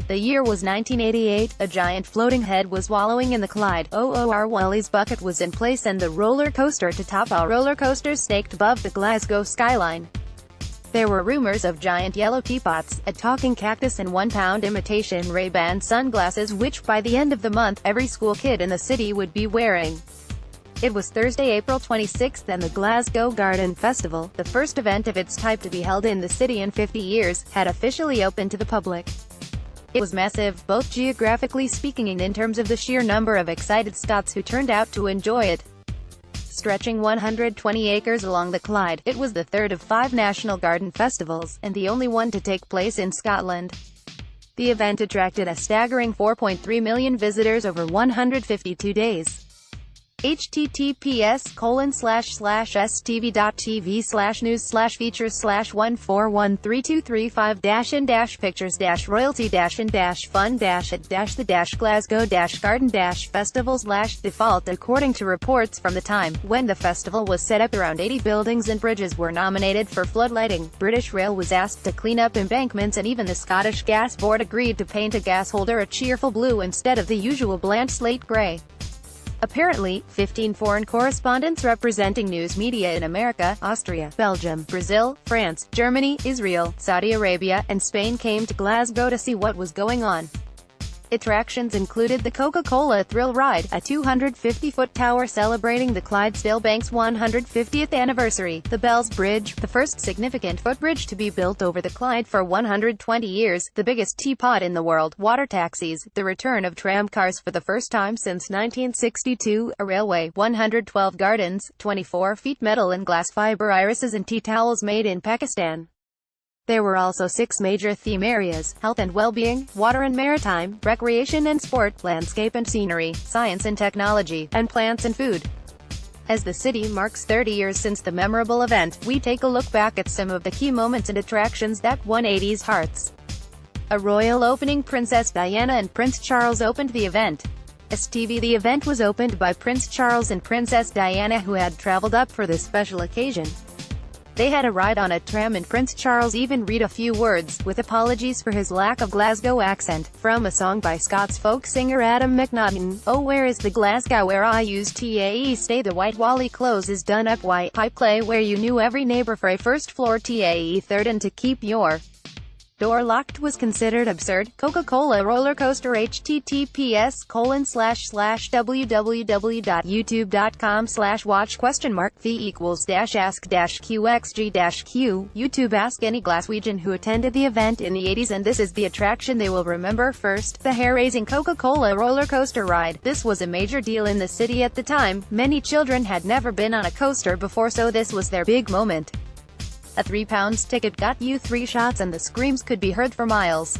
The year was 1988, a giant floating head was wallowing in the Clyde. Oor Wullie's bucket was in place and the roller coaster to top all roller coasters staked above the Glasgow skyline. There were rumors of giant yellow teapots, a talking cactus and £1 imitation Ray-Ban sunglasses which by the end of the month, every school kid in the city would be wearing. It was Thursday, April 26th and the Glasgow Garden Festival, the first event of its type to be held in the city in 50 years, had officially opened to the public. It was massive, both geographically speaking and in terms of the sheer number of excited Scots who turned out to enjoy it. Stretching 120 acres along the Clyde, it was the third of 5 national garden festivals, and the only one to take place in Scotland. The event attracted a staggering 4.3 million visitors over 152 days. https://stv.tv/news/features/1413235-in-pictures-royalty-in-fun-the Default. According to reports from the time when the festival was set up, around 80 buildings and bridges were nominated for floodlighting. British Rail was asked to clean up embankments and even the Scottish Gas Board agreed to paint a gas holder a cheerful blue instead of the usual bland slate grey. Apparently, 15 foreign correspondents representing news media in America, Austria, Belgium, Brazil, France, Germany, Israel, Saudi Arabia, and Spain came to Glasgow to see what was going on. Attractions included the Coca-Cola Thrill Ride, a 250-foot tower celebrating the Clydesdale Bank's 150th anniversary, the Bells Bridge, the first significant footbridge to be built over the Clyde for 120 years, the biggest teapot in the world, water taxis, the return of tramcars for the first time since 1962, a railway, 112 gardens, 24 feet metal and glass fiber irises and tea towels made in Pakistan. There were also 6 major theme areas: health and well-being, water and maritime, recreation and sport, landscape and scenery, science and technology, and plants and food. As the city marks 30 years since the memorable event, we take a look back at some of the key moments and attractions that won 80s hearts. A royal opening. Princess Diana and Prince Charles opened the event. The event was opened by Prince Charles and Princess Diana, who had traveled up for this special occasion. They had a ride on a tram and Prince Charles even read a few words, with apologies for his lack of Glasgow accent, from a song by Scots folk singer Adam McNaughton. Oh, where is the Glasgow where I used to stay? The White Wally close is done up white pipe clay where you knew every neighbour for a first floor third and to keep your door locked was considered absurd. Coca-Cola roller coaster. https://www.youtube.com/watch?v=ask-qxg-q. YouTube. Ask any Glaswegian who attended the event in the 80s and this is the attraction they will remember first: the hair-raising Coca-Cola roller coaster ride. This was a major deal in the city at the time. Many children had never been on a coaster before, so this was their big moment. A £3 ticket got you 3 shots and the screams could be heard for miles.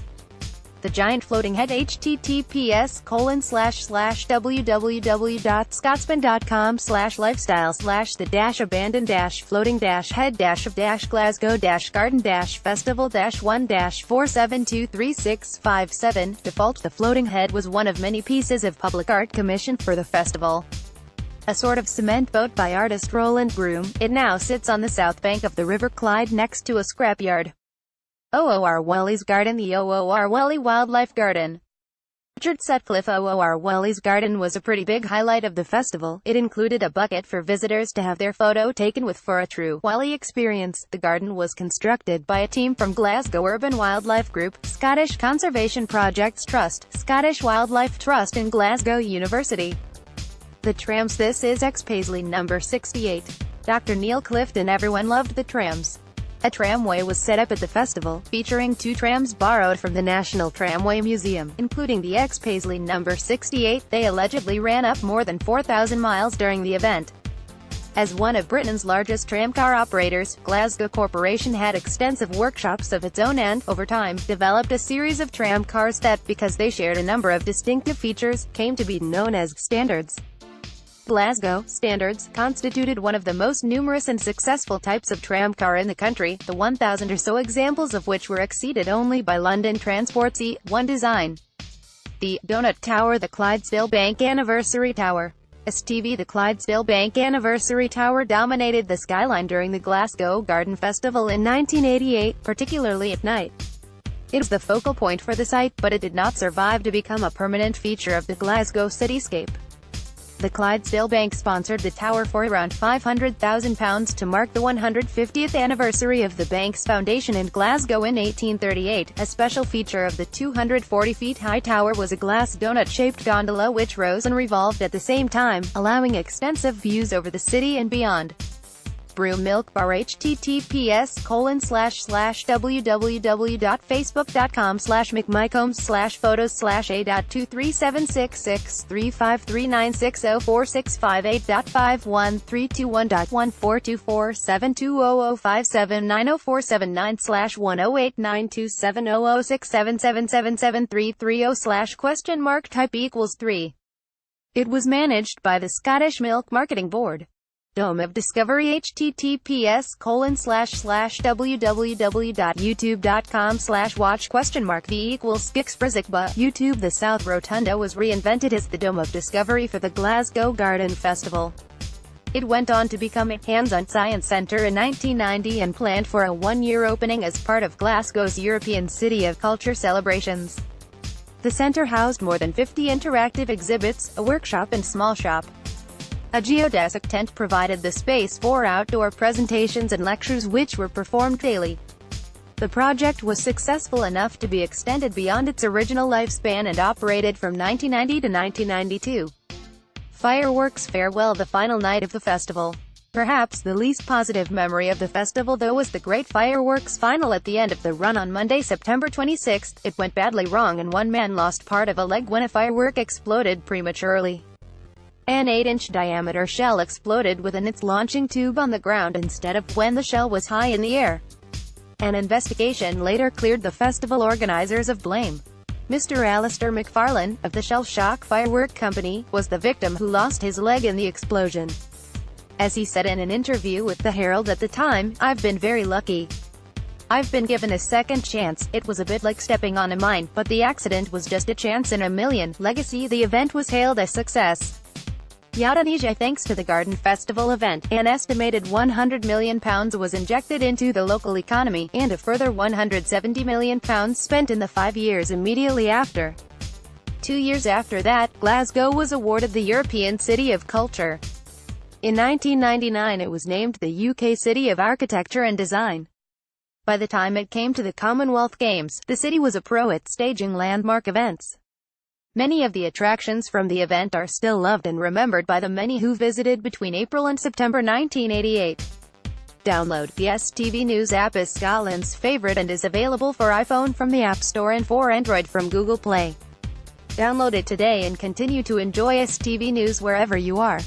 The giant floating head. https://www.scotsman.com/lifestyle/the-abandoned-floating-head-147236557. Default. The floating head was one of many pieces of public art commissioned for the festival. A sort of cement boat by artist Roland Groom, it now sits on the south bank of the River Clyde next to a scrapyard. Oor Wullie's Garden. The Oor Wullie Wildlife Garden. Richard Sutcliffe. Oor Wullie's garden was a pretty big highlight of the festival. It included a bucket for visitors to have their photo taken with for a true Wullie experience. The garden was constructed by a team from Glasgow Urban Wildlife Group, Scottish Conservation Projects Trust, Scottish Wildlife Trust and Glasgow University. The trams. This is ex-Paisley number 68. Dr. Neil Clifton. Everyone loved the trams. A tramway was set up at the festival, featuring 2 trams borrowed from the National Tramway Museum, including the ex-Paisley number 68. They allegedly ran up more than 4,000 miles during the event. As one of Britain's largest tramcar operators, Glasgow Corporation had extensive workshops of its own and, over time, developed a series of tramcars that, because they shared a number of distinctive features, came to be known as standards. Glasgow standards constituted one of the most numerous and successful types of tramcar in the country, the 1,000 or so examples of which were exceeded only by London Transport's E1 design. The Donut Tower. The Clydesdale Bank Anniversary Tower. The Clydesdale Bank Anniversary Tower dominated the skyline during the Glasgow Garden Festival in 1988, particularly at night. It was the focal point for the site, but it did not survive to become a permanent feature of the Glasgow cityscape. The Clydesdale Bank sponsored the tower for around £500,000 to mark the 150th anniversary of the bank's foundation in Glasgow in 1838. A special feature of the 240 feet high tower was a glass donut-shaped gondola which rose and revolved at the same time, allowing extensive views over the city and beyond. Broom Milk Bar https://www.facebook.com/a.237663539604658851321.144720057777330 type equals 3. It was managed by the Scottish Milk Marketing Board. Dome of Discovery https://www.youtube.com/watch?v=skixbrizikba YouTube. The South Rotunda was reinvented as the Dome of Discovery for the Glasgow Garden Festival. It went on to become a hands-on science centre in 1990 and planned for a one-year opening as part of Glasgow's European City of Culture celebrations. The centre housed more than 50 interactive exhibits, a workshop and small shop. A geodesic tent provided the space for outdoor presentations and lectures which were performed daily. The project was successful enough to be extended beyond its original lifespan and operated from 1990 to 1992. Fireworks farewell the final night of the festival. Perhaps the least positive memory of the festival though was the Great Fireworks Final at the end of the run on Monday, September 26. It went badly wrong and one man lost part of a leg when a firework exploded prematurely. An 8-inch diameter shell exploded within its launching tube on the ground instead of when the shell was high in the air. An investigation later cleared the festival organizers of blame. Mr. Alistair McFarlane, of the Shell Shock Firework Company, was the victim who lost his leg in the explosion. As he said in an interview with the Herald at the time, "I've been very lucky. I've been given a second chance. It was a bit like stepping on a mine, but the accident was just a chance in a million." Legacy. The event was hailed a success. Indonesia. Thanks to the Garden Festival event, an estimated £100 million was injected into the local economy, and a further £170 million spent in the 5 years immediately after. 2 years after that, Glasgow was awarded the European City of Culture. In 1999 it was named the UK City of Architecture and Design. By the time it came to the Commonwealth Games, the city was a pro at staging landmark events. Many of the attractions from the event are still loved and remembered by the many who visited between April and September 1988. Download the STV News app is Scotland's favorite and is available for iPhone from the App Store and for Android from Google Play. Download it today and continue to enjoy STV News wherever you are.